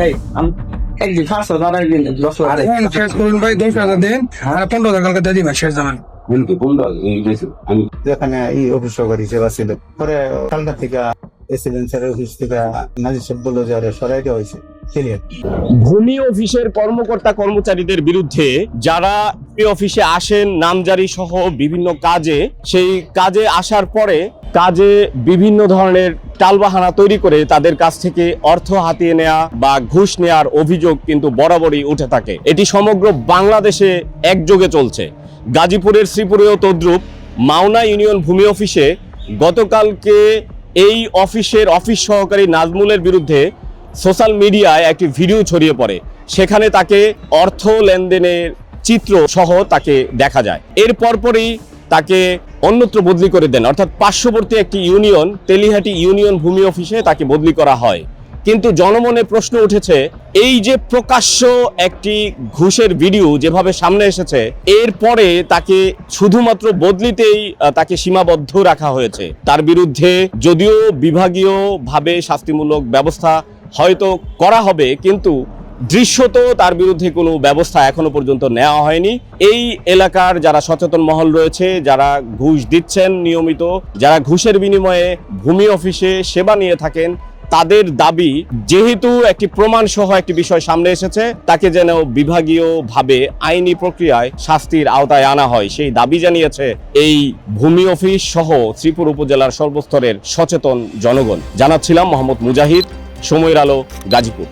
এই একদিন 5,000 একদিন 10,000 শেষ করুন ভাই, 10,000 দিন আর 15,000 কালকে দিয়ে দিবেন শেষ জামান। যেখানে এই অফিস সহকারী সেবা ছিল, পরে কালকা থেকে এসিডেন্সের অফিস থেকে নাজির সাহেব বললো যে সরাই দেওয়া হয়েছে। ভূমি অফিসের কর্মকর্তা কর্মচারীদের বিরুদ্ধে যারা অফিসে আসেন নামজারি সহ বিভিন্ন কাজে, সেই কাজে আসার পরে কাজে বিভিন্ন ধরনের টালবাহানা তৈরি করে তাদের কাছ থেকে অর্থ হাতিয়ে নেওয়া বা ঘুষ নেওয়ার অভিযোগ কিন্তু বরাবরই উঠে থাকে। এটি সমগ্র বাংলাদেশে একযোগে চলছে। গাজীপুরের শ্রীপুরেও তদ্রুপ। মাওনা ইউনিয়ন ভূমি অফিসে গতকালকে এই অফিসের অফিস সহকারী নাজমুলের বিরুদ্ধে সোশ্যাল মিডিয়ায় একটি ভিডিও ছড়িয়ে পড়ে। সেখানে তাকে অর্থ লেনদেনের চিত্র সহ তাকে দেখা যায়। এর পরপরই তাকে অন্যত্র বদলি করে দেন, অর্থাৎ পার্শ্ববর্তী একটি ইউনিয়ন তেলিহাটি ইউনিয়ন ভূমি অফিসে তাকে বদলি করা হয়। কিন্তু জনমনে প্রশ্ন উঠেছে, এই যে প্রকাশ্য একটি ঘুষের ভিডিও যেভাবে সামনে এসেছে, এরপরে তাকে শুধুমাত্র বদলিতেই তাকে সীমাবদ্ধ রাখা হয়েছে। তার বিরুদ্ধে যদিও বিভাগীয়ভাবে শাস্তিমূলক ব্যবস্থা হয়তো করা হবে, কিন্তু দৃশ্যত তার বিরুদ্ধে কোনো ব্যবস্থা এখনো পর্যন্ত নেওয়া হয়নি। এই এলাকার যারা সচেতন মহল রয়েছে, যারা ঘুষ দিচ্ছেন নিয়মিত, যারা ঘুষের বিনিময়ে ভূমি অফিসে সেবা নিয়ে থাকেন, তাদের দাবি, যেহেতু একটি প্রমাণ সহ একটি বিষয় সামনে এসেছে, তাকে যেন বিভাগীয়ভাবে আইনি প্রক্রিয়ায় শাস্তির আওতায় আনা হয়, সেই দাবি জানিয়েছে এই ভূমি অফিস সহ শ্রীপুর উপজেলার সর্বস্তরের সচেতন জনগণ। জানাচ্ছিলাম মোহাম্মদ মুজাহিদ, সময়ের আলো, গাজীপুর।